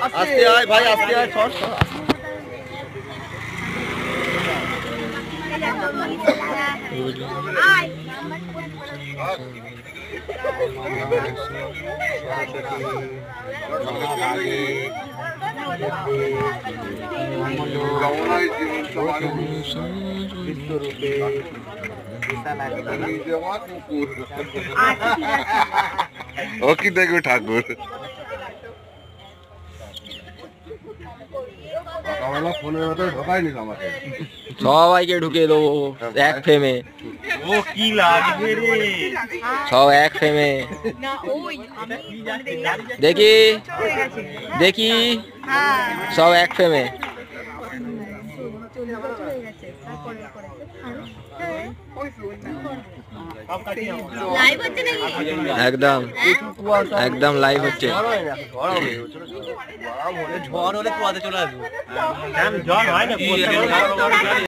আস্তে আয় ভাই, আস্তে আয়, সর সর। ও কি দেখবে ঠাকুর? সবাইকে ঢুকে দেবো এক ফ্রেমে। ও কি লাগবে রে? সব এক ফ্রেমে। দেখি দেখি, সব এক ফ্রেমে। একদম একদম লাইভ হচ্ছে। ঝড় হলে কুয়াতে চলে আসবো। ঝড় হয় না।